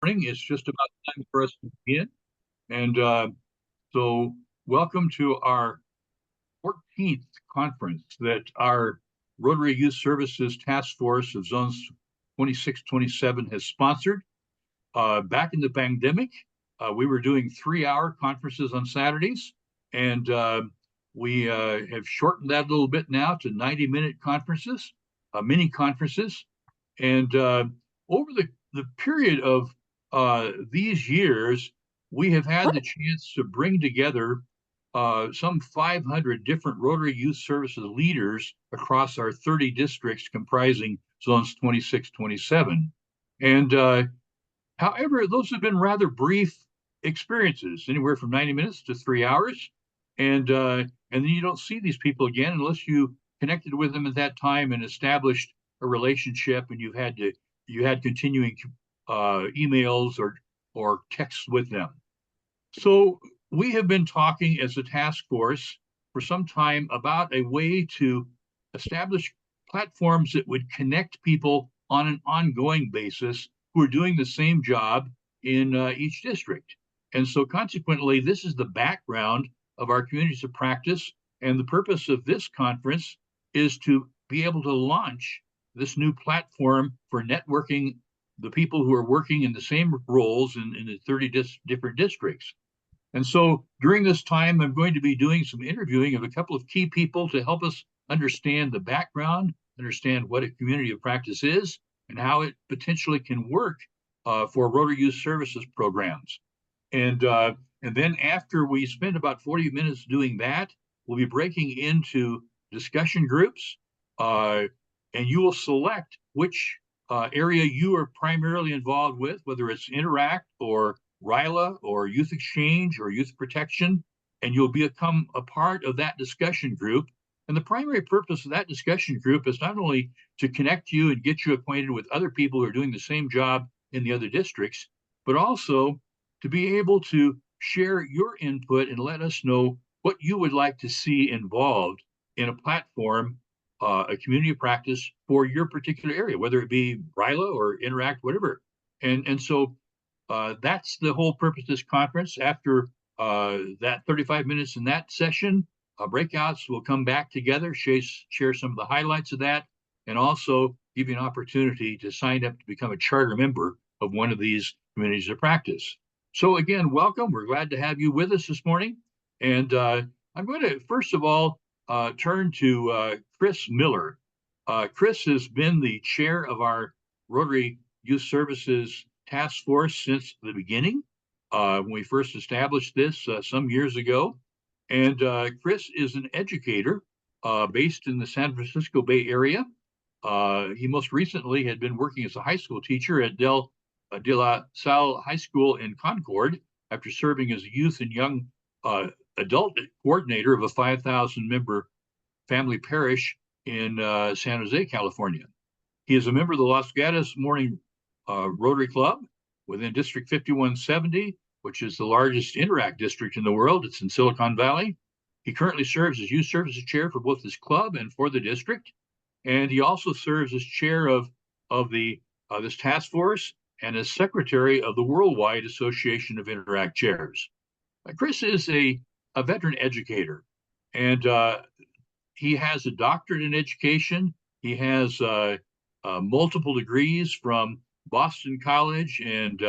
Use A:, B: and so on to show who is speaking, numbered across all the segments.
A: morning. It's just about time for us to begin. And so welcome to our 14th conference that our Rotary Youth Services Task Force of Zones 26-27 has sponsored. Back in the pandemic, we were doing 3-hour conferences on Saturdays, and we have shortened that a little bit now to 90-minute conferences, mini conferences. And over the period of these years, we have had the chance to bring together some 500 different Rotary Youth Services leaders across our 30 districts comprising Zones 26-27. And however, those have been rather brief experiences, anywhere from 90 minutes to 3 hours. And then you don't see these people again unless you connected with them at that time and established a relationship, and you had continuing emails or texts with them. So we have been talking as a task force for some time about a way to establish platforms that would connect people on an ongoing basis who are doing the same job in each district. And so consequently, this is the background of our communities of practice. And the purpose of this conference is to be able to launch this new platform for networking the people who are working in the same roles in the 30 different districts. And so during this time, I'm going to be doing some interviewing of a couple of key people to help us understand the background, understand what a community of practice is, and how it potentially can work for Rotary Youth Services programs. And then after we spend about 40 minutes doing that, we'll be breaking into discussion groups, and you will select which area you are primarily involved with, whether it's Interact or RYLA or Youth Exchange or Youth Protection, and you'll become a part of that discussion group. And the primary purpose of that discussion group is not only to connect you and get you acquainted with other people who are doing the same job in the other districts, but also to be able to share your input and let us know what you would like to see involved in a platform, a community of practice for your particular area, whether it be RYLA or Interact, whatever. And so that's the whole purpose of this conference. After that 35 minutes in that session, breakouts will come back together, share some of the highlights of that, and also give you an opportunity to sign up to become a charter member of one of these communities of practice. So again, welcome. We're glad to have you with us this morning. And I'm going to, first of all, turn to Chris Miller. Chris has been the chair of our Rotary Youth Services Task Force since the beginning, when we first established this some years ago. And Chris is an educator based in the San Francisco Bay Area. He most recently had been working as a high school teacher at De La Salle High School in Concord after serving as a youth and young adult coordinator of a 5,000 member family parish in San Jose, California. He is a member of the Los Gatos Morning Rotary Club within District 5170, which is the largest Interact district in the world. It's in Silicon Valley. He currently serves as youth services chair for both his club and for the district. And he also serves as chair of this task force and as secretary of the Worldwide Association of Interact Chairs. Chris is a veteran educator, and he has a doctorate in education. He has multiple degrees from Boston College and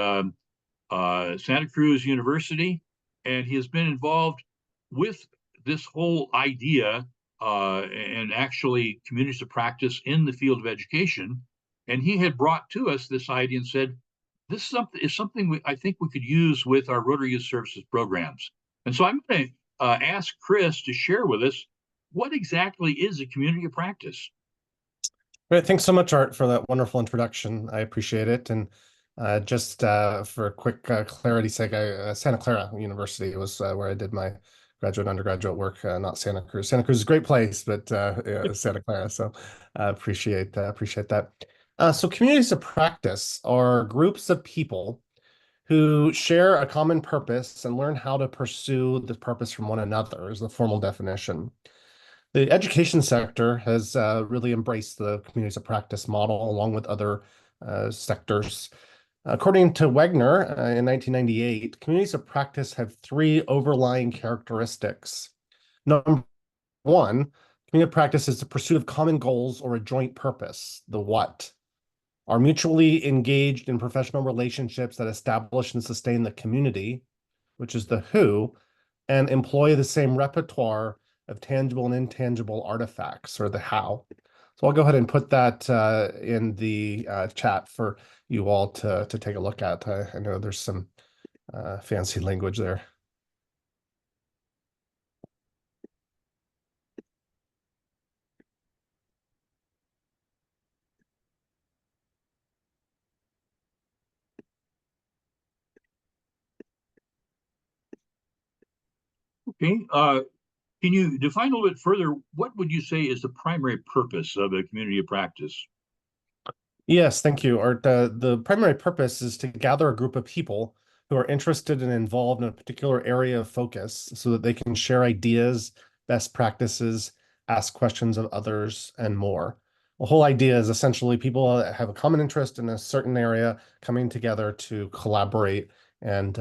A: Santa Cruz University, and he has been involved with this whole idea and actually communities of practice in the field of education. And he had brought to us this idea and said, this is something I think we could use with our Rotary Youth Services programs. And so I'm going to ask Chris to share with us what exactly is a community of practice.
B: Great. Thanks so much, Art, for that wonderful introduction. I appreciate it. And just for a quick clarity's sake, Santa Clara University was where I did my graduate undergraduate work, not Santa Cruz. Santa Cruz is a great place, but Santa Clara. So appreciate that. So communities of practice are groups of people who share a common purpose and learn how to pursue this purpose from one another is the formal definition. The education sector has really embraced the communities of practice model along with other sectors. According to Wegner in 1998, communities of practice have three overlying characteristics. Number one, community of practice is the pursuit of common goals or a joint purpose, the what. Are mutually engaged in professional relationships that establish and sustain the community, which is the who, and employ the same repertoire of tangible and intangible artifacts, or the how. So I'll go ahead and put that in the chat for you all to take a look at. I know there's some fancy language there.
A: Okay, can you define a little bit further, what would you say is the primary purpose of a community of practice?
B: Yes, thank you, Art. The primary purpose is to gather a group of people who are interested and involved in a particular area of focus so that they can share ideas, best practices, ask questions of others, and more. The whole idea is essentially people that have a common interest in a certain area coming together to collaborate and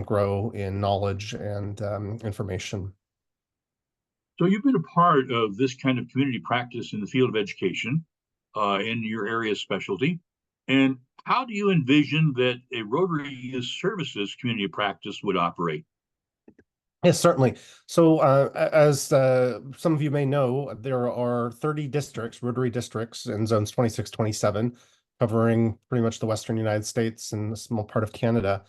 B: grow in knowledge and information.
A: So you've been a part of this kind of community practice in the field of education, in your area of specialty. And how do you envision that a Rotary Youth Services community of practice would operate?
B: Yes, certainly. So, as some of you may know, there are 30 districts, Rotary districts in zones 26, 27, covering pretty much the Western United States and a small part of Canada.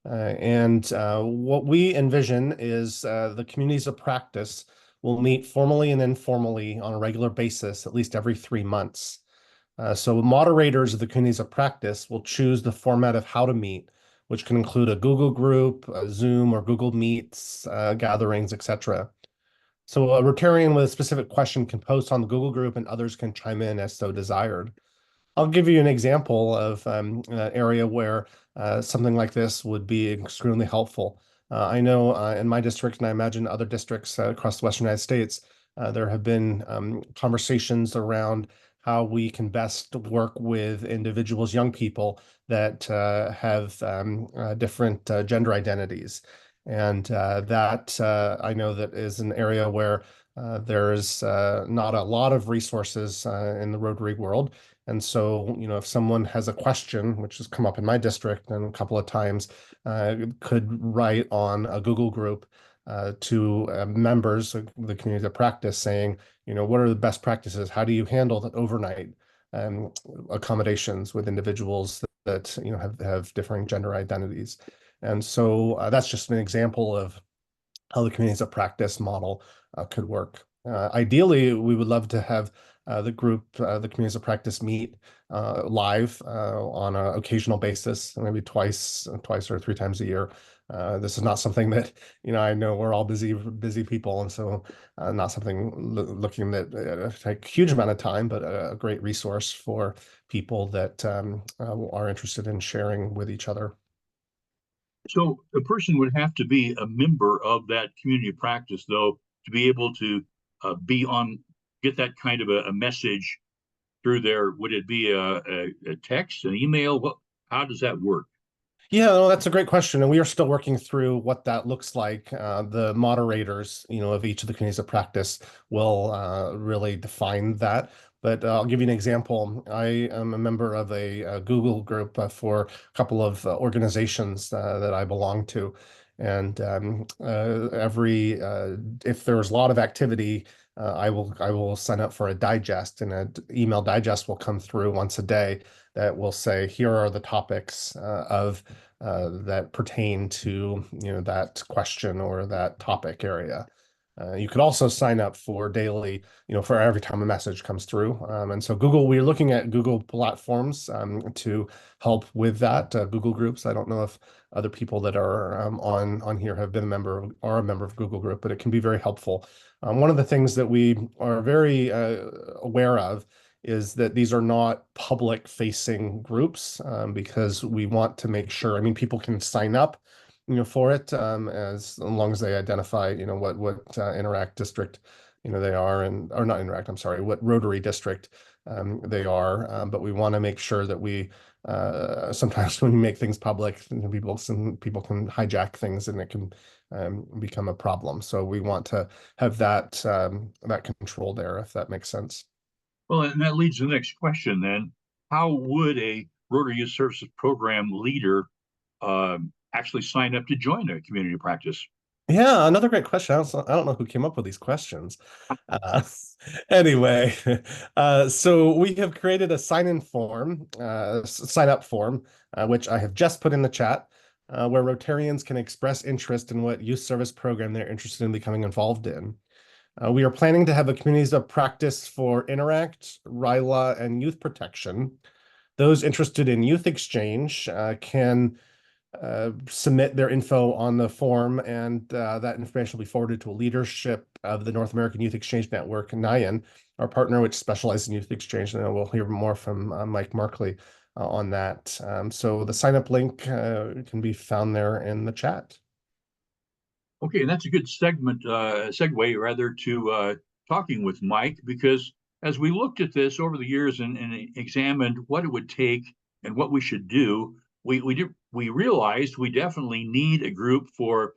B: And what we envision is the communities of practice will meet formally and informally on a regular basis, at least every 3 months. So moderators of the communities of practice will choose the format of how to meet, which can include a Google group, a Zoom or Google Meets, gatherings, etc. So a Rotarian with a specific question can post on the Google group and others can chime in as so desired. I'll give you an example of an area where something like this would be extremely helpful. I know in my district, and I imagine other districts across the Western United States, there have been conversations around how we can best work with individuals, young people that have different gender identities. And that I know that is an area where there's not a lot of resources in the Rotary world. And so, if someone has a question, which has come up in my district and a couple of times, could write on a Google group to members of the community of practice saying, what are the best practices? How do you handle the overnight accommodations with individuals that have differing gender identities? And so that's just an example of how the communities of practice model could work. Ideally, we would love to have the communities of practice meet live on an occasional basis, maybe twice or three times a year. This is not something that, I know we're all busy people, and so not something looking that take a huge amount of time, but a great resource for people that are interested in sharing with each other.
A: So a person would have to be a member of that community of practice, though, to be able to get that kind of a message through there. Would it be a text, an email? How does that work?
B: Yeah, no, that's a great question, and we are still working through what that looks like. The moderators, of each of the communities of practice will really define that. But I'll give you an example. I am a member of a Google group for a couple of organizations that I belong to, and if there's a lot of activity, I will sign up for a digest, and an email digest will come through once a day that will say, here are the topics that pertain to that question or that topic area. You could also sign up for daily, for every time a message comes through. And so we're looking at Google platforms to help with that, Google Groups. I don't know if other people that are on here have been are a member of Google Group, but it can be very helpful. One of the things that we are very aware of is that these are not public facing groups because we want to make sure, people can sign up, for it as long as they identify, what Interact district, they are, and or not Interact, I'm sorry, what Rotary district they are. But we want to make sure that we sometimes when you make things public, some people can hijack things and it can become a problem. So we want to have that that control there, if that makes sense.
A: Well, and that leads to the next question then. How would a Rotary Youth Services Program leader actually sign up to join a community practice?
B: Yeah, another great question. I don't know who came up with these questions. Uh, anyway, so we have created a sign-in form, sign-up form, which I have just put in the chat, where Rotarians can express interest in what youth service program they're interested in becoming involved in. We are planning to have a communities of practice for Interact, RILA, and youth protection. Those interested in youth exchange can submit their info on the form, and that information will be forwarded to a leadership of the North American Youth Exchange Network, NIAN, our partner, which specializes in youth exchange. And we'll hear more from Mike Markley on that. So the sign up link can be found there in the chat.
A: Okay, and that's a good segue rather to talking with Mike, because as we looked at this over the years and examined what it would take and what we should do, we realized we definitely need a group for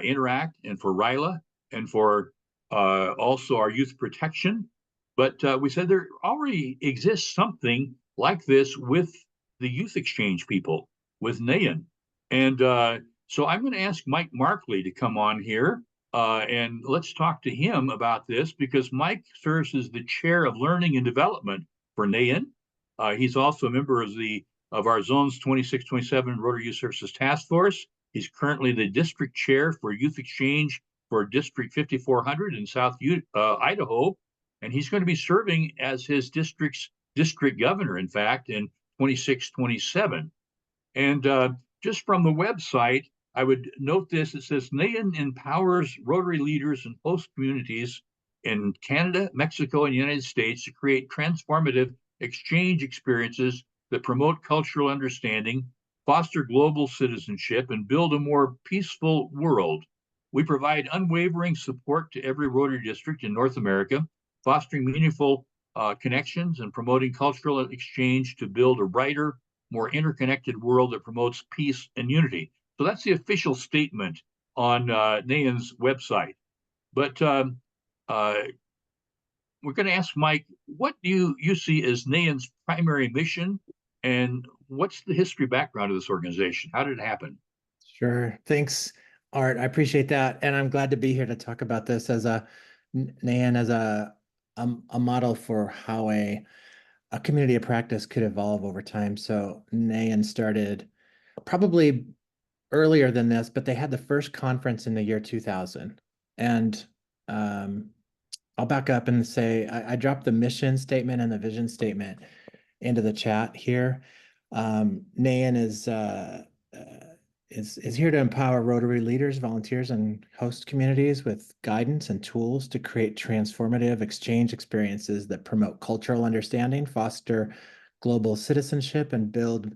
A: Interact and for RILA and for also our youth protection. But we said there already exists something like this with the youth exchange people, with NAYAN. And so I'm going to ask Mike Markley to come on here and let's talk to him about this, because Mike serves as the chair of learning and development for NAYAN. He's also a member of our Zones 26-27 Rotary Youth Services Task Force. He's currently the district chair for youth exchange for District 5400 in South Idaho, and he's going to be serving as his district's district governor, in fact, in 26-27. And just from the website, I would note this. It says NAYAN empowers Rotary leaders and host communities in Canada, Mexico, and the United States to create transformative exchange experiences that promote cultural understanding, foster global citizenship, and build a more peaceful world. We provide unwavering support to every Rotary district in North America, fostering meaningful connections and promoting cultural exchange to build a brighter, more interconnected world that promotes peace and unity. So that's the official statement on NAYAN's website. But we're going to ask Mike, what do you see as NAYAN's primary mission, and what's the history background of this organization? How did it happen?
C: Sure. Thanks, Art. I appreciate that. And I'm glad to be here to talk about this as NAYAN as a model for how a community of practice could evolve over time. So NAYAN started probably earlier than this, but they had the first conference in the year 2000. And I'll back up and say I dropped the mission statement and the vision statement into the chat here. NAYAN is here to empower Rotary leaders, volunteers, and host communities with guidance and tools to create transformative exchange experiences that promote cultural understanding, foster global citizenship, and build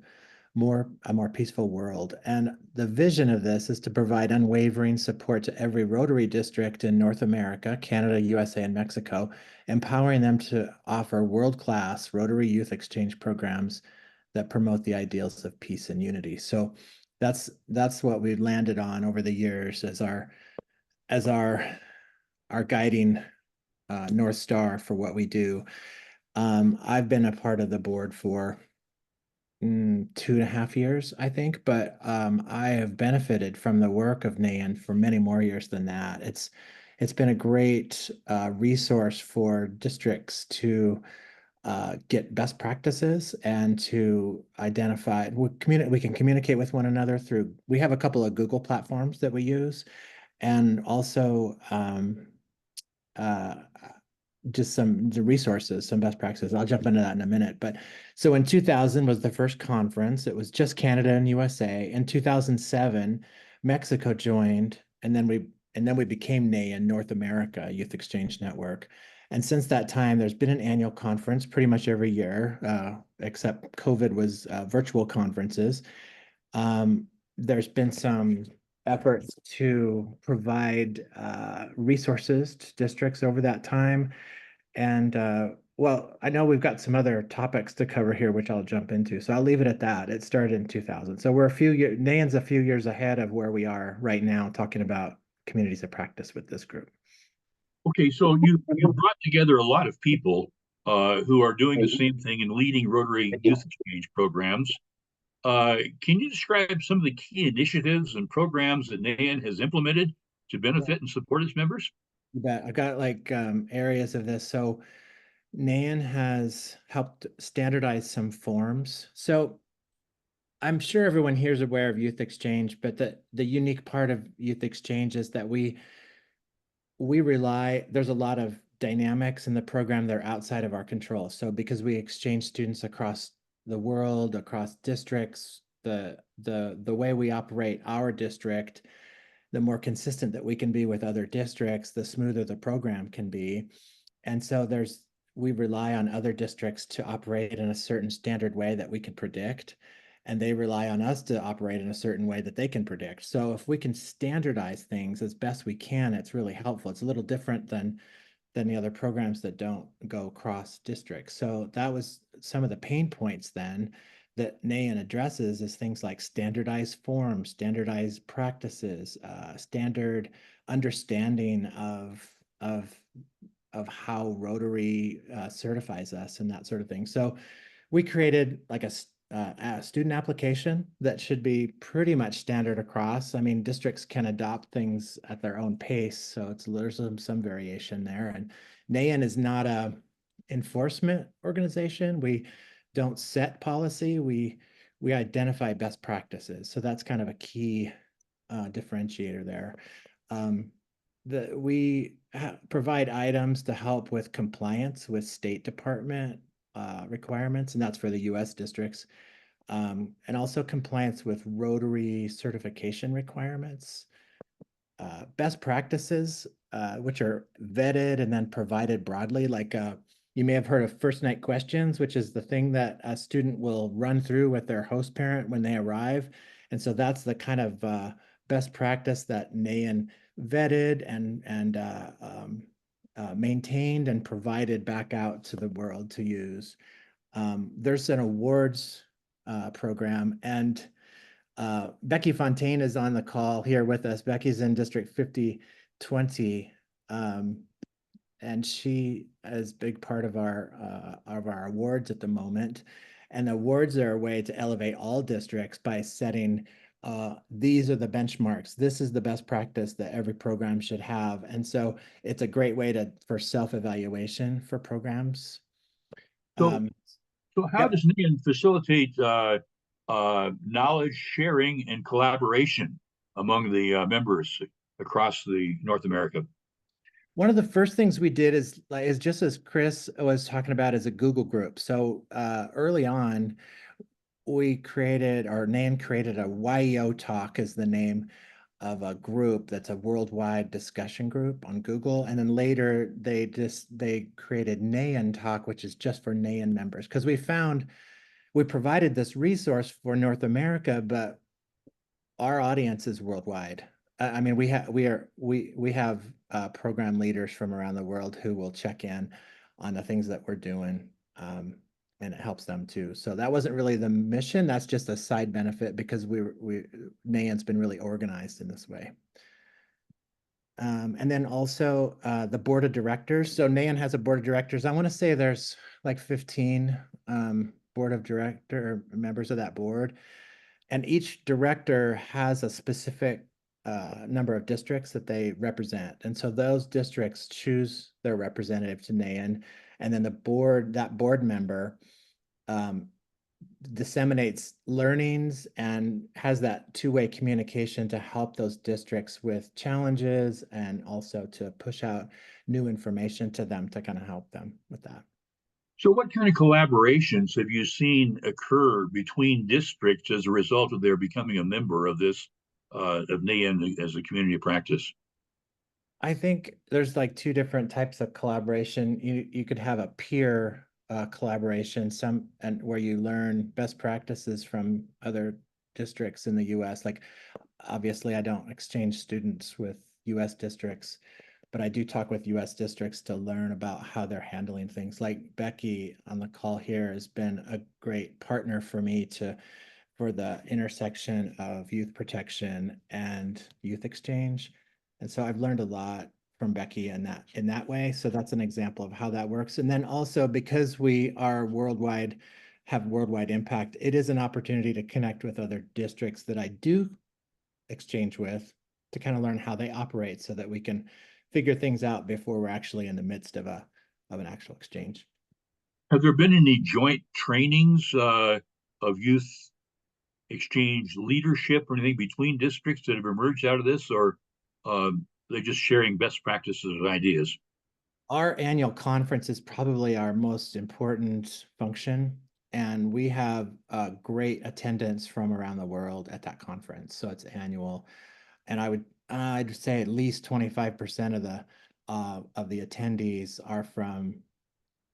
C: a more peaceful world. And the vision of this is to provide unwavering support to every Rotary district in North America, Canada, USA, and Mexico, empowering them to offer world-class Rotary youth exchange programs that promote the ideals of peace and unity. So that's what we've landed on over the years as our guiding North Star for what we do. I've been a part of the board for 2.5 years, I think, but I have benefited from the work of NAYAN for many more years than that. It's been a great resource for districts to get best practices and to identify. We can communicate with one another through. We have a couple of Google platforms that we use, and also just the resources, some best practices. I'll jump into that in a minute. But so in 2000 was the first conference. It was just Canada and USA. In 2007, Mexico joined, and then we became NAYAN, North America Youth Exchange Network. And since that time, there's been an annual conference pretty much every year, except COVID was virtual conferences. There's been some efforts to provide resources to districts over that time. And Well, I know we've got some other topics to cover here, which I'll jump into. So I'll leave it at that. It started in 2000. So we're a few years, NAN's a few years ahead of where we are right now, talking about communities of practice with this group.
A: Okay, so you brought together a lot of people who are doing the same thing and leading Rotary Youth Exchange programs. Can you describe some of the key initiatives and programs that NAN has implemented to benefit and support its members?
C: You bet. I've got like areas of this. So NAN has helped standardize some forms. So I'm sure everyone here is aware of Youth Exchange, but the unique part of Youth Exchange is that we rely, there's a lot of dynamics in the program that are outside of our control. So because we exchange students across the world, across districts, the way we operate our district, the more consistent that we can be with other districts, the smoother the program can be. And so we rely on other districts to operate in a certain standard way that we can predict. And they rely on us to operate in a certain way that they can predict. So if we can standardize things as best we can, it's really helpful. It's a little different than the other programs that don't go cross districts. So that was some of the pain points then that NAN addresses, is things like standardized forms, standardized practices, standard understanding of how Rotary certifies us and that sort of thing. So we created like a student application that should be pretty much standard across. I mean, districts can adopt things at their own pace, so there's some variation there. And NAN is not a enforcement organization. We don't set policy. We identify best practices. So that's kind of a key differentiator there. We provide items to help with compliance with State Department requirements, and that's for the US districts, and also compliance with Rotary certification requirements. Best practices, which are vetted and then provided broadly, like you may have heard of first night questions, which is the thing that a student will run through with their host parent when they arrive. And so that's the kind of best practice that NAN vetted and maintained and provided back out to the world to use. There's an awards program, and Becky Fontaine is on the call here with us. Becky's in District 5020, and she is a big part of our awards at the moment. And the awards are a way to elevate all districts by setting these are the benchmarks. This is the best practice that every program should have. And so it's a great way for self-evaluation for programs.
A: So, so how
C: Yep.
A: does NAN facilitate knowledge sharing and collaboration among the members across the North America?
C: One of the first things we did is just as Chris was talking about, is a Google group. So early on, NAN created a YEO Talk, is the name of a group that's a worldwide discussion group on Google. And then later they created NAN Talk, which is just for NAN members, because we provided this resource for North America, but our audience is worldwide. I mean, we have program leaders from around the world who will check in on the things that we're doing, and it helps them too. So that wasn't really the mission. That's just a side benefit because NAN's been really organized in this way. And then also the board of directors. So NAN has a board of directors. I want to say there's like 15 board of director members of that board. And each director has a specific number of districts that they represent. And so those districts choose their representative to NAN. And then that board member disseminates learnings and has that two-way communication to help those districts with challenges and also to push out new information to them to kind of help them with that.
A: So, what kind of collaborations have you seen occur between districts as a result of their becoming a member of this of NAN as a community of practice?
C: I think there's like two different types of collaboration. You could have a peer collaboration, where you learn best practices from other districts in the U.S. Like, obviously, I don't exchange students with U.S. districts, but I do talk with US districts to learn about how they're handling things. Like Becky on the call here has been a great partner for me for the intersection of youth protection and youth exchange. And so I've learned a lot from Becky in that way. So that's an example of how that works. And then also because we are worldwide, have worldwide impact, it is an opportunity to connect with other districts that I do exchange with to kind of learn how they operate so that we can figure things out before we're actually in the midst of an actual exchange.
A: Have there been any joint trainings of youth exchange leadership or anything between districts that have emerged out of this, or they're just sharing best practices and ideas?
C: Our annual conference is probably our most important function, and we have great attendance from around the world at that conference. So it's annual, and I'd say at least 25% of the attendees are from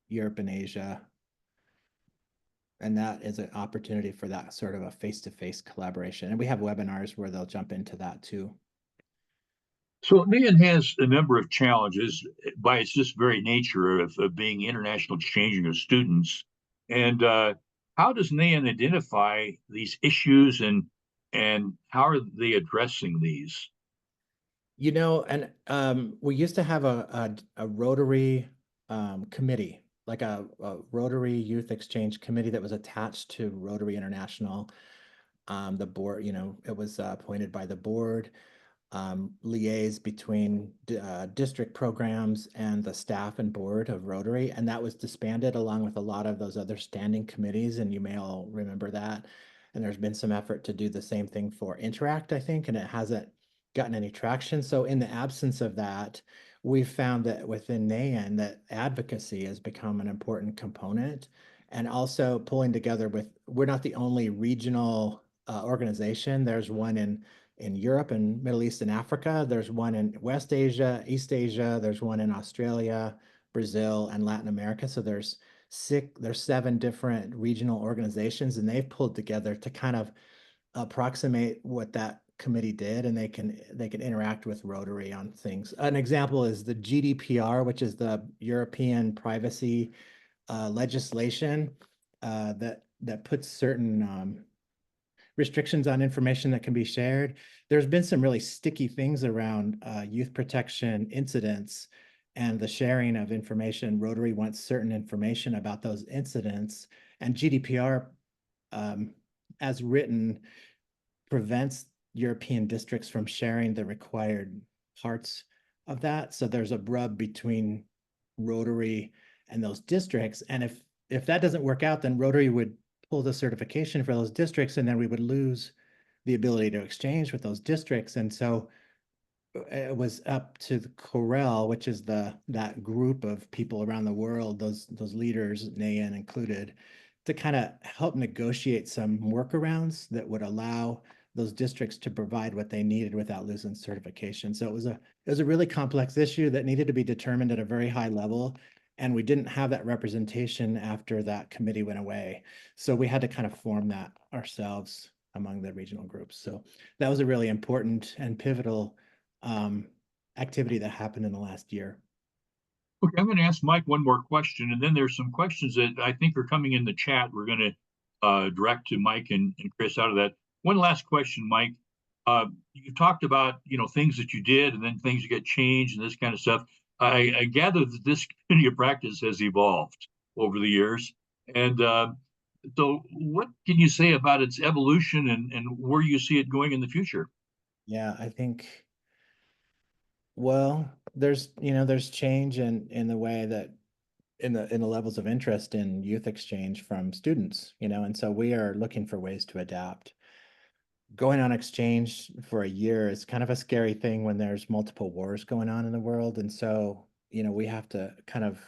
C: Europe and Asia, and that is an opportunity for that sort of a face-to-face collaboration. And we have webinars where they'll jump into that too.
A: So NAN has a number of challenges by its just very nature of being international exchanging of students. And how does NAN identify these issues, and how are they addressing these?
C: You know, and we used to have a Rotary committee, like a Rotary Youth Exchange Committee that was attached to Rotary International. The board, you know, it was appointed by the board, liaise between district programs and the staff and board of Rotary, and that was disbanded along with a lot of those other standing committees, and you may all remember that. And there's been some effort to do the same thing for Interact, I think, and it hasn't gotten any traction. So in the absence of that, we've found that within NAN that advocacy has become an important component, and also pulling together with, we're not the only regional organization. There's one in Europe and Middle East and Africa. There's one in West Asia, East Asia. There's one in Australia, Brazil, and Latin America. So there's 7 different regional organizations, and they've pulled together to kind of approximate what that committee did, and they can interact with Rotary on things. An example is the GDPR, which is the European privacy legislation that puts certain restrictions on information that can be shared. There's been some really sticky things around youth protection incidents and the sharing of information. Rotary wants certain information about those incidents, and GDPR, as written, prevents European districts from sharing the required parts of that. So there's a rub between Rotary and those districts. And if that doesn't work out, then Rotary would pull the certification for those districts, and then we would lose the ability to exchange with those districts. And so it was up to the Corel, which is that group of people around the world, those leaders, NAN included, to kind of help negotiate some workarounds that would allow those districts to provide what they needed without losing certification. So it was a really complex issue that needed to be determined at a very high level. And we didn't have that representation after that committee went away. So we had to kind of form that ourselves among the regional groups. So that was a really important and pivotal activity that happened in the last year.
A: Okay, I'm going to ask Mike one more question, and then there's some questions that I think are coming in the chat. We're going to direct to Mike and Chris out of that. One last question, Mike. You talked about, things that you did and then things that get changed and this kind of stuff. I gather that this community of practice has evolved over the years. And so what can you say about its evolution and where you see it going in the future?
C: Yeah, I think, well, there's change in the way that in the levels of interest in youth exchange from students, and so we are looking for ways to adapt. Going on exchange for a year is kind of a scary thing when there's multiple wars going on in the world. And so, we have to kind of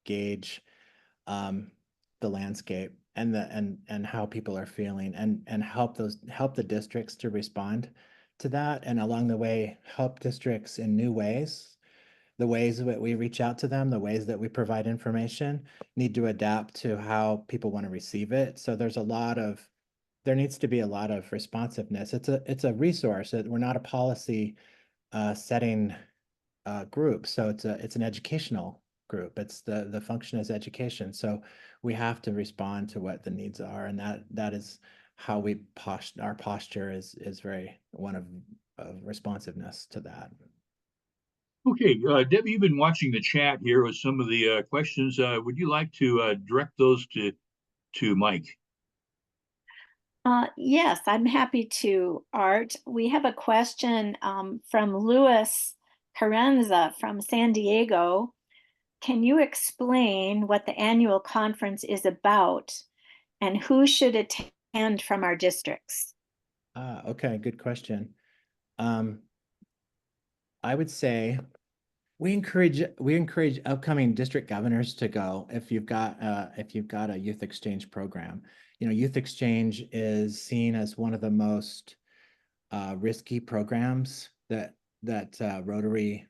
C: gauge the landscape and how people are feeling, and help the districts to respond to that. And along the way, help districts in new ways. The ways that we reach out to them, the ways that we provide information need to adapt to how people want to receive it. So there needs to be a lot of responsiveness. It's a resource. We're not a policy setting group. So it's an educational group. It's the function is education. So we have to respond to what the needs are, and that is how our posture is very one of responsiveness to that.
A: Okay, Debbie, you've been watching the chat here with some of the questions. Would you like to direct those to Mike?
D: Yes, I'm happy to, Art. We have a question from Luis Carranza from San Diego. Can you explain what the annual conference is about and who should attend from our districts?
C: Okay, good question. I would say we encourage upcoming district governors to go if you've got a youth exchange program. You know, youth exchange is seen as one of the most risky programs that Rotary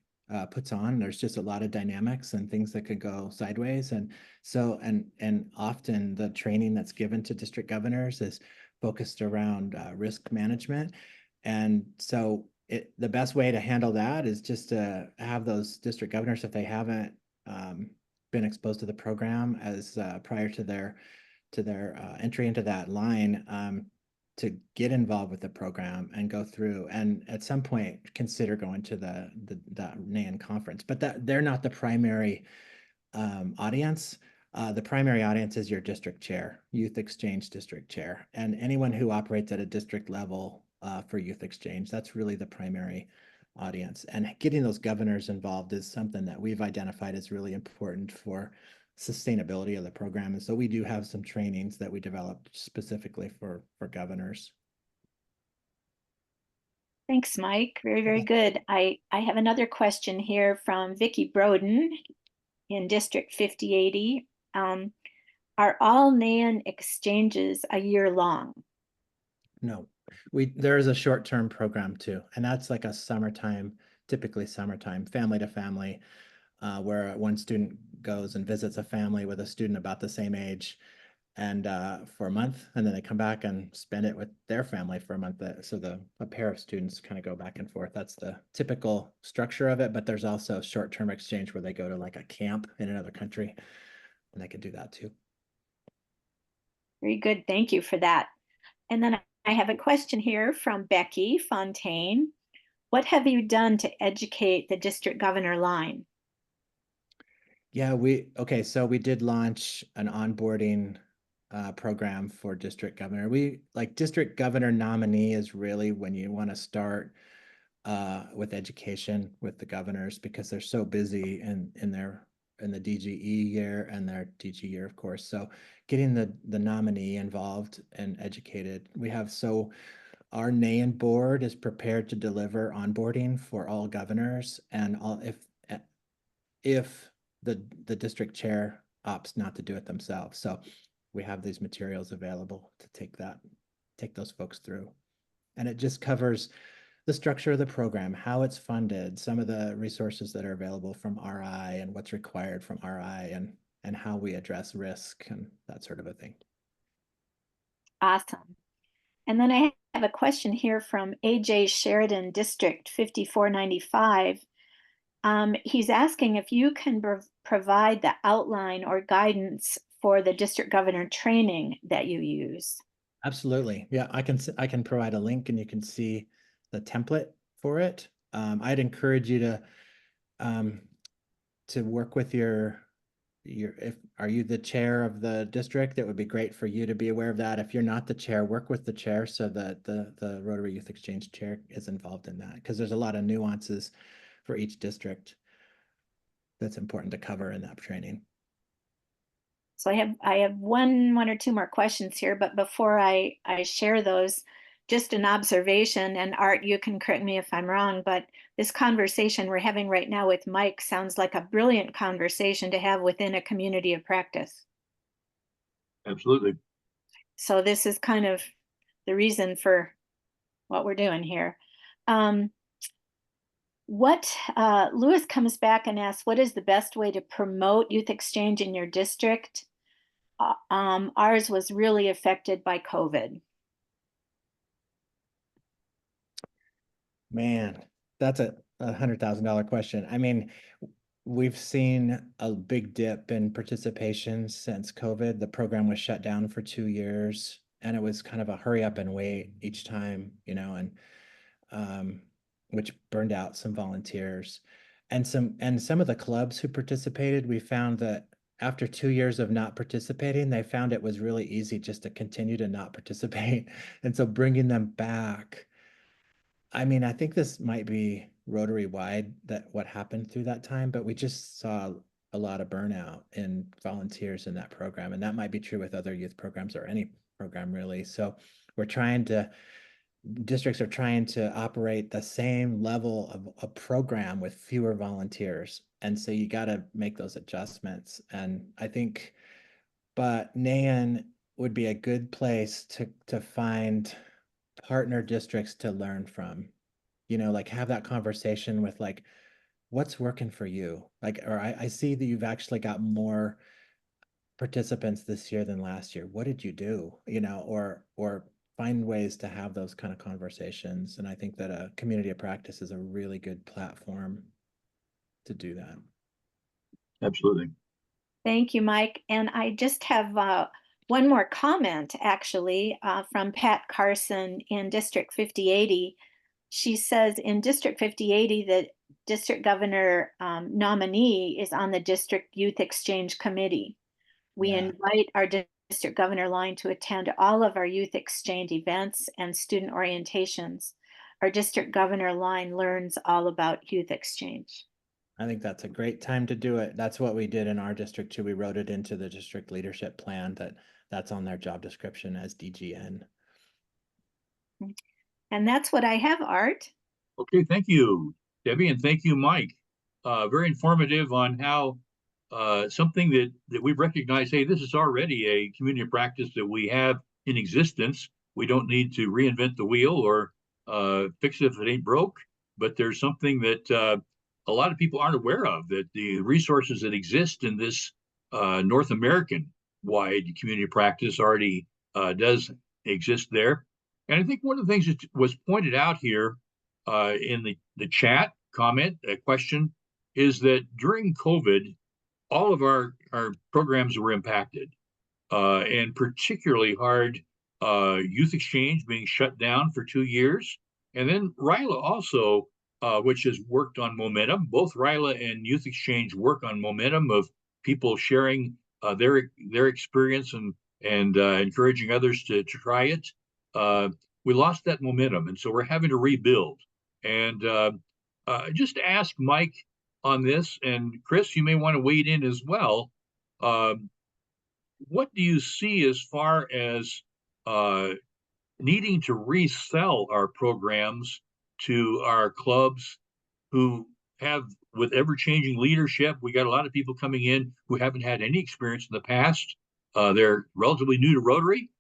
C: puts on. There's just a lot of dynamics and things that could go sideways, and so and often the training that's given to district governors is focused around risk management, and so the best way to handle that is just to have those district governors, if they haven't been exposed to the program as prior to their entry into that line, to get involved with the program and go through, and at some point consider going to the NAN conference. But that they're not the primary audience. The primary audience is your district chair, youth exchange district chair, and anyone who operates at a district level for youth exchange. That's really the primary audience. And getting those governors involved is something that we've identified as really important for sustainability of the program. And so we do have some trainings that we developed specifically for governors.
D: Thanks, Mike. Very, very good. I have another question here from Vicki Broden in District 5080. Are all NAN exchanges a year long?
C: No, there is a short-term program too, and that's like a summertime, typically summertime, family to family, where one student goes and visits a family with a student about the same age, and for a month, and then they come back and spend it with their family for a month. So a pair of students kind of go back and forth. That's the typical structure of it. But there's also short-term exchange where they go to like a camp in another country, and they can do that too.
D: Very good. Thank you for that. And then I have a question here from Becky Fontaine. What have you done to educate the district governor line?
C: Yeah, so we did launch an onboarding program for district governor. District governor nominee is really when you want to start with education with the governors, because they're so busy in the DGE year and their DG year, of course. So getting the nominee involved and educated. Our NAN board is prepared to deliver onboarding for all governors, and if the district chair opts not to do it themselves. So we have these materials available to take those folks through. And it just covers the structure of the program, how it's funded, some of the resources that are available from RI and what's required from RI, and how we address risk and that sort of a thing.
D: Awesome. And then I have a question here from AJ Sheridan, District 5495. He's asking if you can provide the outline or guidance for the district governor training that you use.
C: Absolutely. Yeah, I can provide a link and you can see the template for it. I'd encourage you to work with are you the chair of the district? It would be great for you to be aware of that. If you're not the chair, work with the chair so that the Rotary Youth Exchange chair is involved in that, because there's a lot of nuances for each district that's important to cover in that training.
D: So I have one or two more questions here, but before I share those, just an observation, and Art, you can correct me if I'm wrong, but this conversation we're having right now with Mike sounds like a brilliant conversation to have within a community of practice.
A: Absolutely.
D: So this is kind of the reason for what we're doing here. Lewis comes back and asks, what is the best way to promote youth exchange in your district? Ours was really affected by COVID.
C: Man, that's $100,000 question. I mean, we've seen a big dip in participation since COVID. The program was shut down for 2 years, and it was kind of a hurry up and wait each time, you know, and which burned out some volunteers. And some of the clubs who participated, we found that after 2 years of not participating, they found it was really easy just to continue to not participate. And so bringing them back, I mean, I think this might be Rotary wide, that what happened through that time, but we just saw a lot of burnout in volunteers in that program. And that might be true with other youth programs or any program really. So districts are trying to operate the same level of a program with fewer volunteers. And so you got to make those adjustments. And I think, but NAIAN would be a good place to find partner districts to learn from, you know, like have that conversation with like, what's working for you? Like, or I see that you've actually got more participants this year than last year. What did you do? You know, or find ways to have those kind of conversations. And I think that a community of practice is a really good platform to do that.
A: Absolutely.
D: Thank you, Mike. And I just have one more comment, actually, from Pat Carson in District 5080. She says in District 5080, the district governor nominee is on the District Youth Exchange Committee. We invite our district governor line to attend all of our youth exchange events and student orientations. Our district governor line learns all about youth exchange.
C: I think that's a great time to do it. That's what we did in our district too. We wrote it into the district leadership plan that's on their job description as DGN.
D: And that's what I have, Art.
A: Okay, thank you, Debbie, and thank you, Mike. Very informative on how something that we've recognized, hey, this is already a community practice that we have in existence. We don't need to reinvent the wheel or fix it if it ain't broke, but there's something that a lot of people aren't aware of, that the resources that exist in this North American wide community practice already does exist there. And I think one of the things that was pointed out here in the chat comment, question, is that during COVID, all of our programs were impacted, and particularly hard youth exchange being shut down for 2 years. And then RYLA also, which has worked on momentum. Both RYLA and Youth Exchange work on momentum of people sharing their experience and encouraging others to try it. We lost that momentum, and so we're having to rebuild. And just ask Mike on this, and Chris, you may want to wade in as well. What do you see as far as needing to resell our programs to our clubs who have, with ever-changing leadership, we got a lot of people coming in who haven't had any experience in the past. They're relatively new to Rotary.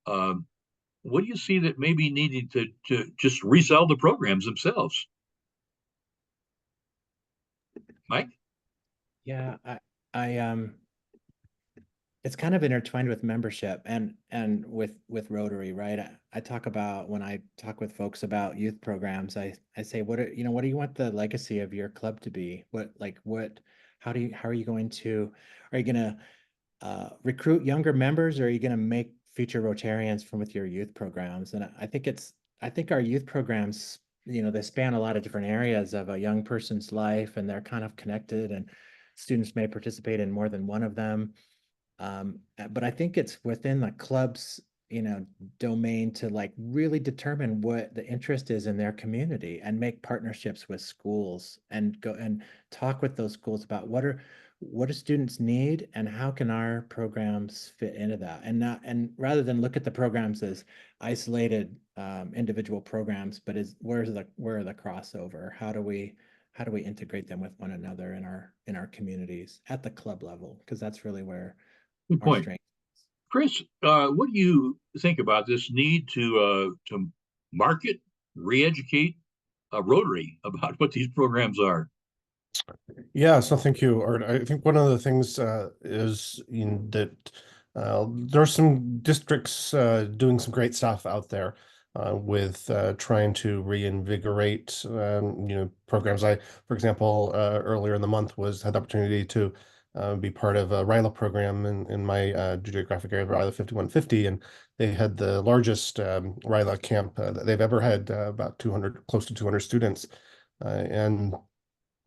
A: What do you see that may be needing to just resell the programs themselves? Mike?
C: Yeah, it's kind of intertwined with membership and with Rotary, right? I talk about, when I talk with folks about youth programs, I say, what do you want the legacy of your club to be? How are you going to recruit younger members, or are you going to make future Rotarians with your youth programs? And I think our youth programs, they span a lot of different areas of a young person's life, and they're kind of connected, and students may participate in more than one of them. But I think it's within the club's, domain to like really determine what the interest is in their community and make partnerships with schools and go and talk with those schools about what do students need and how can our programs fit into that, and rather than look at the programs as isolated individual programs, but where are the crossover? How do we integrate them with one another in our communities at the club level? Because that's really where
A: good point. Chris, what do you think about this need to market, re-educate Rotary about what these programs are?
B: Yeah, so thank you, Art. I think one of the things is that there are some districts doing some great stuff out there. with trying to reinvigorate programs. For example, earlier in the month had the opportunity to be part of a RILA program in my geographic area, RILA 5150, and they had the largest RILA camp that they've ever had, about 200, close to 200 students, and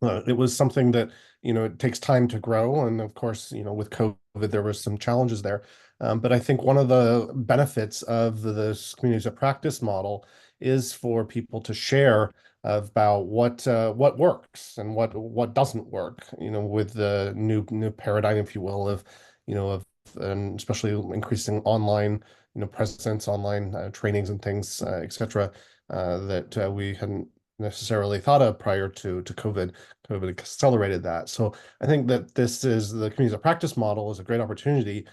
B: it was something that, it takes time to grow. And of course, with COVID, there was some challenges there. But I think one of the benefits of this communities of practice model is for people to share about what works and what doesn't work, with the new paradigm, if you will, and especially increasing online, presence, online trainings and things, etc., that we hadn't necessarily thought of prior to COVID. COVID accelerated that. So I think that the communities of practice model is a great opportunity,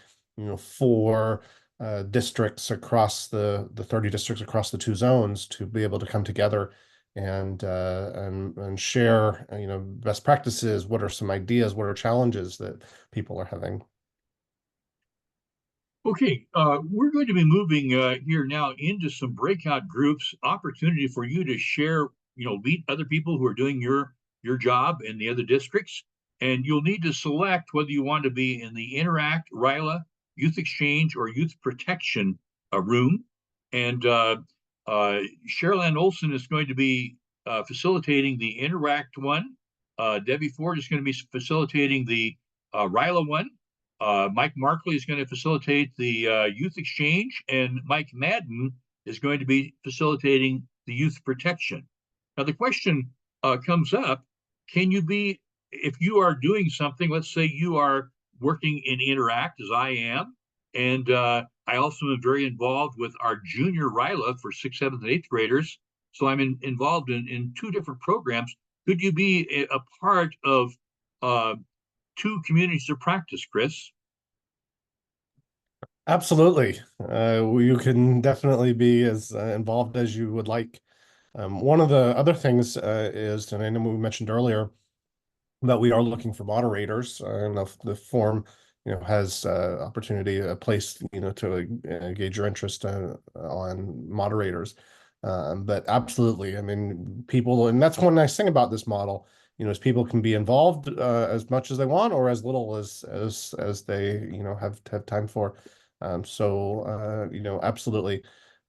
B: for districts across the 30 districts across the 2 zones to be able to come together and share, best practices. What are some ideas? What are challenges that people are having?
A: Okay, we're going to be moving here now into some breakout groups, opportunity for you to share, meet other people who are doing your job in the other districts. And you'll need to select whether you want to be in the Interact, RILA, Youth Exchange, or Youth Protection room. And Sherilyn Olson is going to be facilitating the Interact one. Debbie Ford is going to be facilitating the RILA one. Mike Markley is going to facilitate the Youth Exchange, and Mike Madden is going to be facilitating the Youth Protection. Now, the question comes up, can you be, if you are doing something, let's say you are working in Interact, as I am, and I also am very involved with our junior RILA for 6th, 7th, and 8th graders, so I'm involved in 2 different programs. Could you be a part of 2 communities of practice, Chris?
B: Absolutely. You can definitely be as involved as you would like. One of the other things is, and I know we mentioned earlier, that we are looking for moderators. And the form, has opportunity, a place, to gauge your interest on moderators. But absolutely, I mean, people, and that's one nice thing about this model, is people can be involved as much as they want or as little as they, have time for. Absolutely.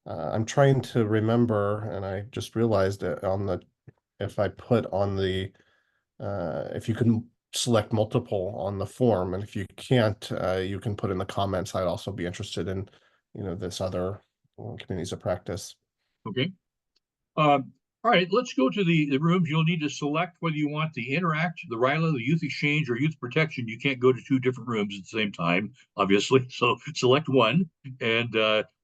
B: I'm trying to remember, and I just realized that if I put on the, if you can select multiple on the form, and if you can't, you can put in the comments. I'd also be interested in, this other communities of practice.
A: Okay. All right, let's go to the rooms. You'll need to select whether you want the Interact, the RILA, the Youth Exchange, or Youth Protection. You can't go to 2 different rooms at the same time, obviously. So select one and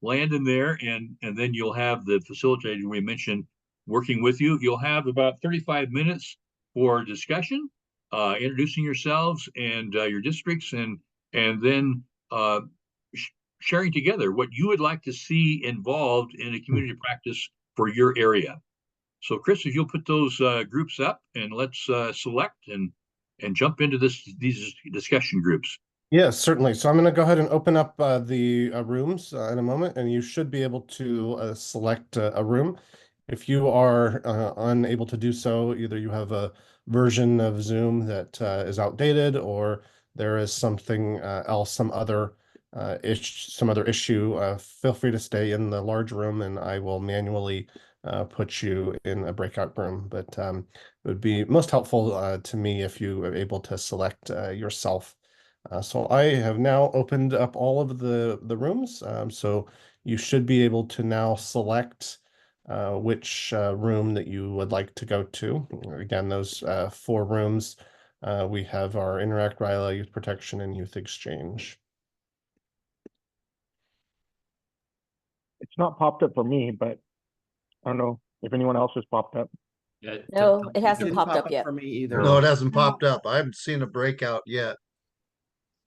A: land in there, and then you'll have the facilitator we mentioned working with you. You'll have about 35 minutes for discussion, introducing yourselves and your districts, and then sharing together what you would like to see involved in a community practice for your area. So, Chris, if you'll put those groups up, and let's select and jump into these discussion groups.
B: Yes, certainly. So I'm going to go ahead and open up the rooms in a moment, and you should be able to select a room. If you are unable to do so, either you have a version of Zoom that is outdated, or there is something else, some other issue, feel free to stay in the large room, and I will manually put you in a breakout room. But it would be most helpful to me if you are able to select yourself. So I have now opened up all of the rooms. So you should be able to now select which room that you would like to go to. Again, those 4 rooms, we have our Interact, RILA, Youth Protection, and Youth Exchange.
E: It's not popped up for me, but I don't know if anyone else has popped up.
F: Yeah,
G: No, it hasn't
C: Didn't
G: popped
C: pop
G: up yet.
C: for me either.
F: No, it hasn't popped up. I haven't seen a breakout yet.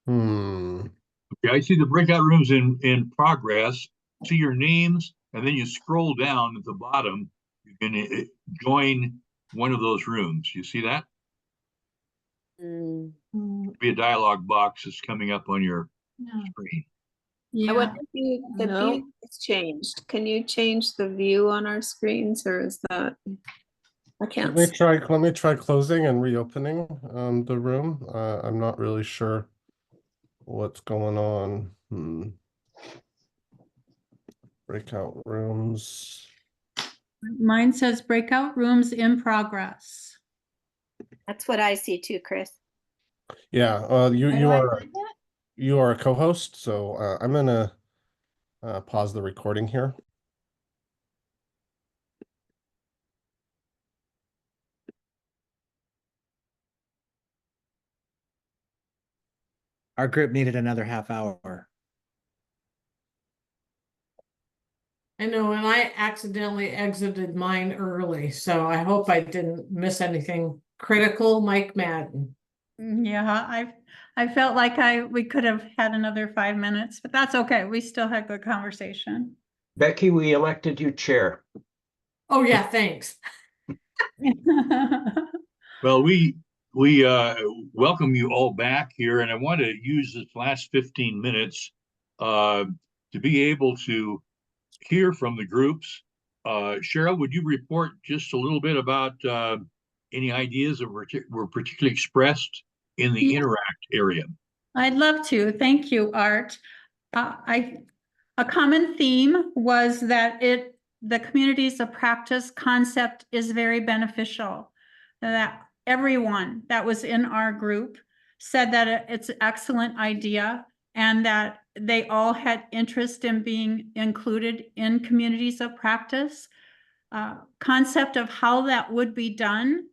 A: Okay, I see the breakout rooms in progress. See your names, and then you scroll down at the bottom. You can join one of those rooms. You see that?
G: Mm.
A: Be a dialog box that's coming up on your screen.
G: I
H: Yeah,
G: wonder if the
H: no.
G: view has changed. Can you change the view on our screens, or is that, I can't see.
B: Let me try closing and reopening the room. I'm not really sure what's going on. Breakout rooms.
H: Mine says breakout rooms in progress.
D: That's what I see too, Chris.
B: Yeah,
H: How do
B: you
H: I
B: are
H: find that?
B: you are a co-host, so I'm gonna pause the recording here.
C: Our group needed another half hour.
H: I know, and I accidentally exited mine early, so I hope I didn't miss anything critical. Mike Madden.
I: Yeah, I felt like we could have had another 5 minutes, but that's okay. We still had good conversation.
J: Becky, we elected you chair.
H: Oh yeah, thanks.
A: Well, we welcome you all back here, and I want to use this last 15 minutes to be able to hear from the groups. Cheryl, would you report just a little bit about any ideas that were particularly expressed in the
I: Yeah.
A: Interact area?
I: I'd love to. Thank you, Art. A common theme was that the communities of practice concept is very beneficial. That everyone that was in our group said that it's an excellent idea and that they all had interest in being included in communities of practice. Concept of how that would be done.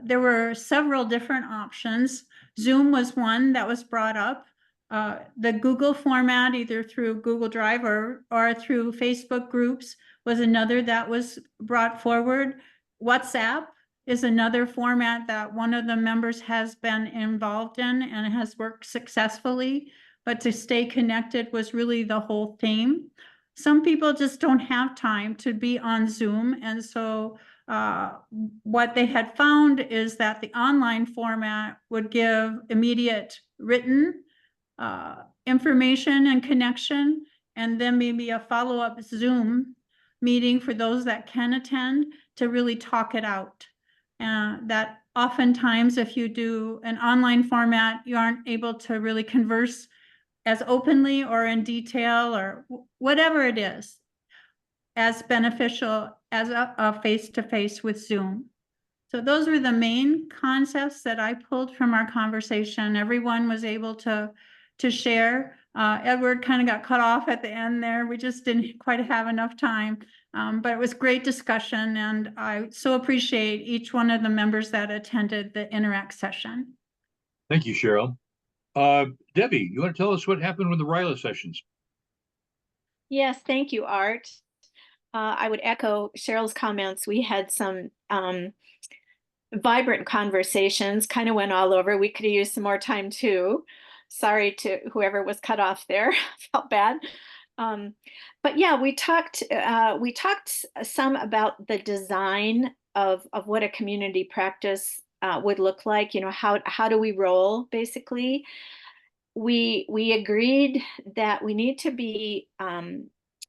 I: There were several different options. Zoom was one that was brought up. The Google format, either through Google Drive or through Facebook groups, was another that was brought forward. WhatsApp is another format that one of the members has been involved in and has worked successfully. But to stay connected was really the whole theme. Some people just don't have time to be on Zoom, and so what they had found is that the online format would give immediate written information and connection, and then maybe a follow-up Zoom meeting for those that can attend to really talk it out. That oftentimes if you do an online format, you aren't able to really converse as openly or in detail or whatever it is as beneficial as a face-to-face with Zoom. So those were the main concepts that I pulled from our conversation. Everyone was able to share. Edward kind of got cut off at the end there. We just didn't quite have enough time, but it was great discussion, and I so appreciate each one of the members that attended the Interact session.
A: Thank you, Cheryl. Debbie, you want to tell us what happened with the RILA sessions?
D: Yes, thank you, Art. I would echo Cheryl's comments. We had some vibrant conversations, kind of went all over. We could have used some more time too. Sorry to whoever was cut off there. Felt bad. But yeah, we talked some about the design of what a community practice would look like. You know, how do we roll, basically. We agreed that we need to be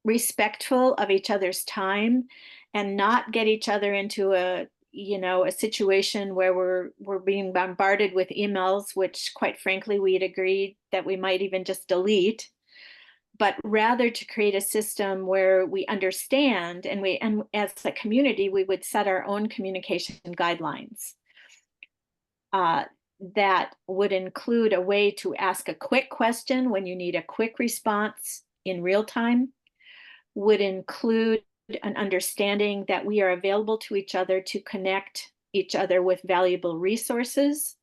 D: respectful of each other's time and not get each other into a situation where we're being bombarded with emails, which quite frankly we had agreed that we might even just delete, but rather to create a system where we understand, and as a community we would set our own communication guidelines. That would include a way to ask a quick question when you need a quick response in real time, would include an understanding that we are available to each other to connect each other with valuable resources,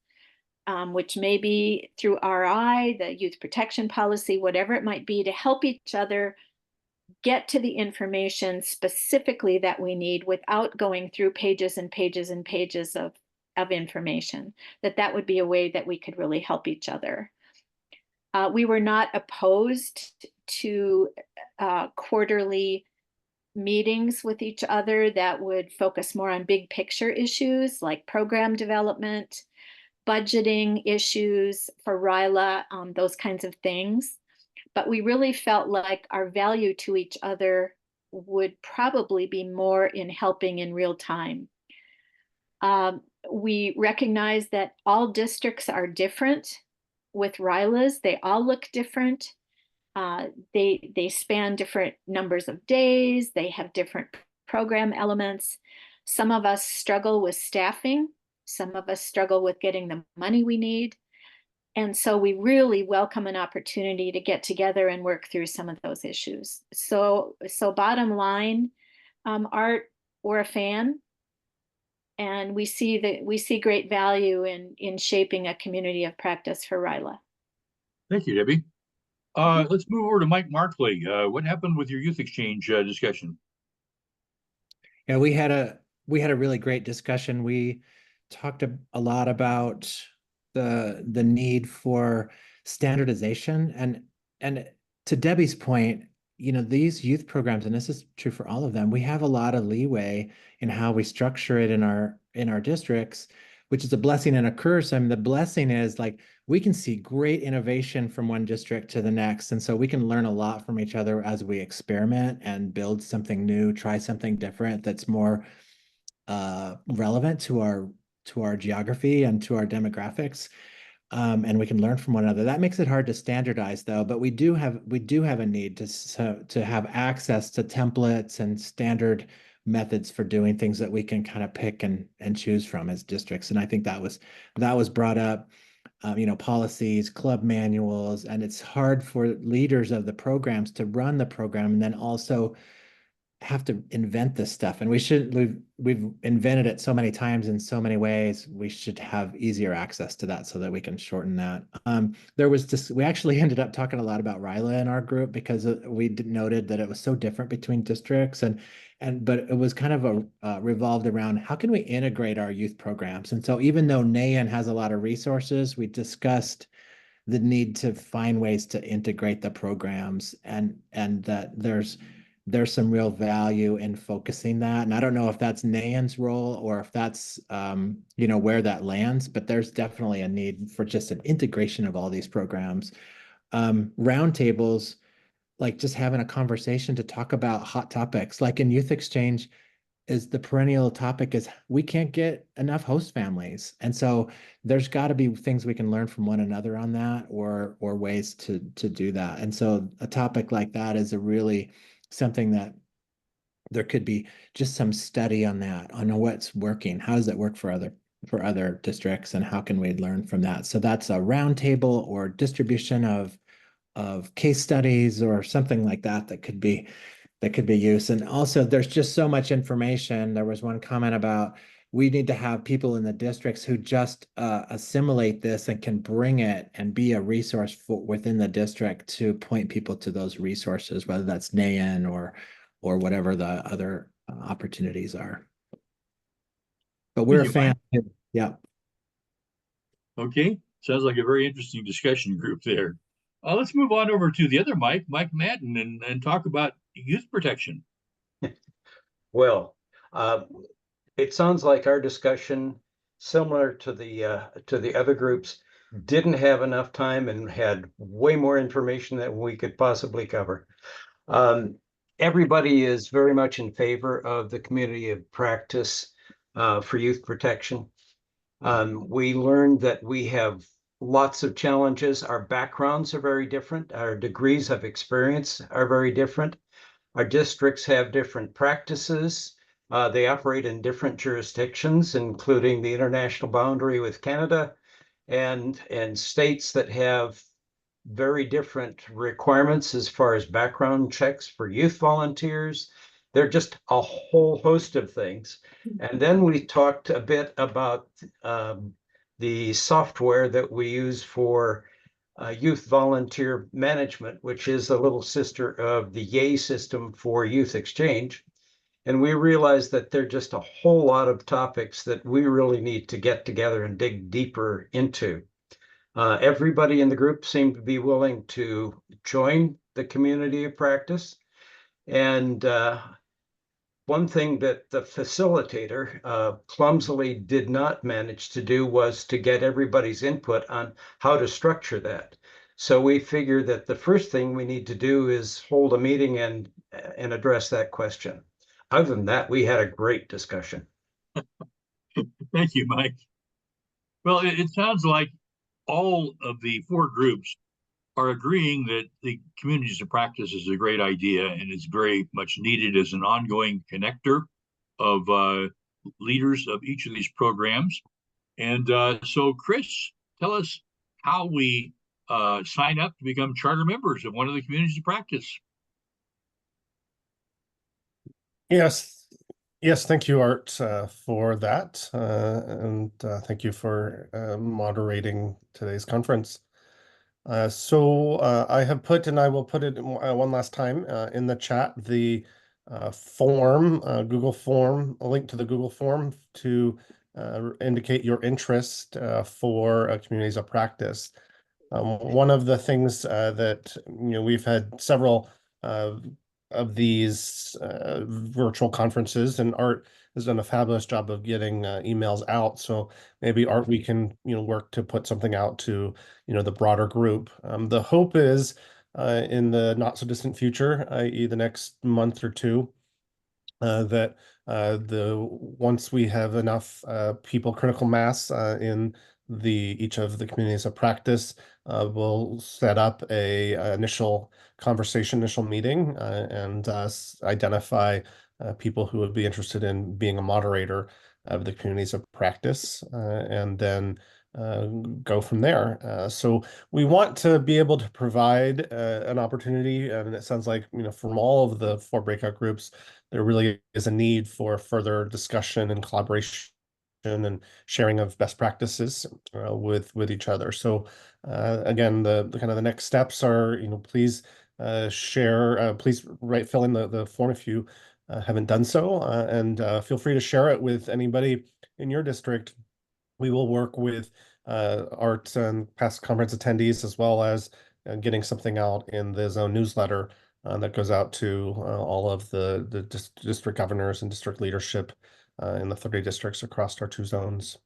D: which may be through RI, the youth protection policy, whatever it might be, to help each other get to the information specifically that we need without going through pages and pages and pages of information. That would be a way that we could really help each other. We were not opposed to quarterly meetings with each other that would focus more on big picture issues like program development, budgeting issues for RILA, those kinds of things. but we really felt like our value to each other would probably be more in helping in real time. We recognize that all districts are different with RILAs. They all look different. They span different numbers of days. They have different program elements. Some of us struggle with staffing. Some of us struggle with getting the money we need. And so we really welcome an opportunity to get together and work through some of those issues. So bottom line, Art, we're a fan, and we see great value in shaping a community of practice for RILA.
A: Thank you, Debbie. Let's move over to Mike Markley. What happened with your youth exchange discussion?
C: Yeah, we had a really great discussion. We talked a lot about the need for standardization, and to Debbie's point, these youth programs, and this is true for all of them, we have a lot of leeway in how we structure it in our districts, which is a blessing and a curse. I mean, the blessing is like we can see great innovation from one district to the next, and so we can learn a lot from each other as we experiment and build something new, try something different that's more relevant to our geography and to our demographics, and we can learn from one another. That makes it hard to standardize, though. But we do have a need to have access to templates and standard methods for doing things that we can kind of pick and choose from as districts. And I think that was brought up. Policies, club manuals, and it's hard for leaders of the programs to run the program and then also have to invent this stuff. And we've invented it so many times in so many ways. We should have easier access to that so that we can shorten that. We actually ended up talking a lot about RILA in our group because we noted that it was so different between districts, but it was kind of revolved around how can we integrate our youth programs. And so even though NAIAN has a lot of resources, we discussed the need to find ways to integrate the programs, and that there's some real value in focusing that. And I don't know if that's NAIAN's role or if that's, where that lands, but there's definitely a need for just an integration of all these programs. Roundtables, like just having a conversation to talk about hot topics, like in Youth Exchange, is the perennial topic is we can't get enough host families. And so there's got to be things we can learn from one another on that, or ways to do that. And so a topic like that is something that there could be just some study on that, on what's working. How does it work for other districts, and how can we learn from that? So that's a roundtable or distribution of case studies or something like that could be used. And also there's just so much information. There was one comment about we need to have people in the districts who just assimilate this and can bring it and be a resource within the district to point people to those resources, whether that's NAIAN or whatever the other opportunities are. But we're a fan. Yeah.
A: Okay. Sounds like a very interesting discussion group there. Let's move on over to the other Mike Madden, and talk about youth protection.
J: Well, it sounds like our discussion, similar to the other groups, didn't have enough time and had way more information than we could possibly cover. Everybody is very much in favor of the community of practice for youth protection. We learned that we have lots of challenges. Our backgrounds are very different. Our degrees of experience are very different. Our districts have different practices. They operate in different jurisdictions, including the international boundary with Canada, and states that have very different requirements as far as background checks for youth volunteers. They're just a whole host of things. And then we talked a bit about the software that we use for youth volunteer management, which is a little sister of the YAY system for Youth Exchange. And we realized that there are just a whole lot of topics that we really need to get together and dig deeper into. Everybody in the group seemed to be willing to join the community of practice. And one thing that the facilitator clumsily did not manage to do was to get everybody's input on how to structure that. So we figure that the first thing we need to do is hold a meeting and address that question. Other than that, we had a great discussion.
A: Thank you, Mike. Well, it sounds like all of the four groups are agreeing that the communities of practice is a great idea and is very much needed as an ongoing connector of leaders of each of these programs. And so, Chris, tell us how we sign up to become charter members of one of the communities of practice.
B: Yes, thank you, Art, for that. And thank you for moderating today's conference. So I have put, and I will put it one last time in the chat, the form, Google form, a link to the Google form to indicate your interest for communities of practice. One of the things that we've had several of these virtual conferences, and Art has done a fabulous job of getting emails out. So maybe Art, we can work to put something out to the broader group. The hope is in the not so distant future, i.e. the next month or two, that once we have enough people, critical mass in each of the communities of practice, we'll set up a initial conversation, initial meeting, and identify people who would be interested in being a moderator of the communities of practice, and then go from there. So we want to be able to provide an opportunity, and it sounds like from all of the four breakout groups, there really is a need for further discussion and collaboration and sharing of best practices with each other. So again, the kind of the next steps are, please share, please fill in the form if you haven't done so, and feel free to share it with anybody in your district. We will work with Art and past conference attendees, as well as getting something out in the zone newsletter that goes out to all of the district governors and district leadership in the 30 districts across our 2 zones.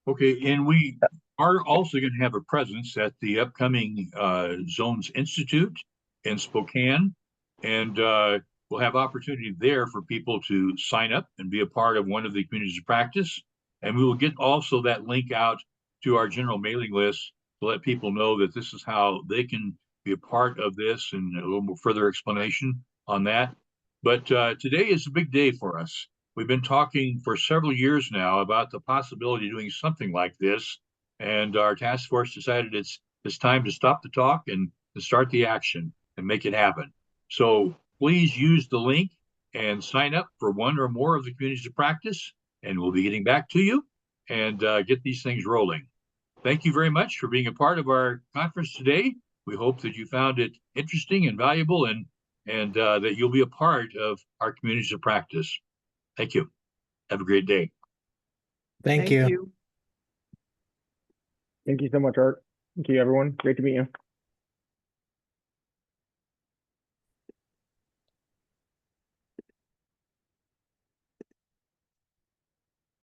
A: Okay, and we are also going to have a presence at the upcoming Zones Institute in Spokane, and we'll have opportunity there for people to sign up and be a part of one of the communities of practice. And we will get also that link out to our general mailing list to let people know that this is how they can be a part of this, and a little more further explanation on that. But today is a big day for us. We've been talking for several years now about the possibility of doing something like this, and our task force decided it's time to stop the talk and to start the action and make it happen. So please use the link and sign up for one or more of the communities of practice, and we'll be getting back to you and get these things rolling. Thank you very much for being a part of our conference today. We hope that you found it interesting and valuable, and that you'll be a part of our communities of practice. Thank you. Have a great day.
C: Thank you.
E: Thank you so much, Art. Thank you, everyone. Great to meet you.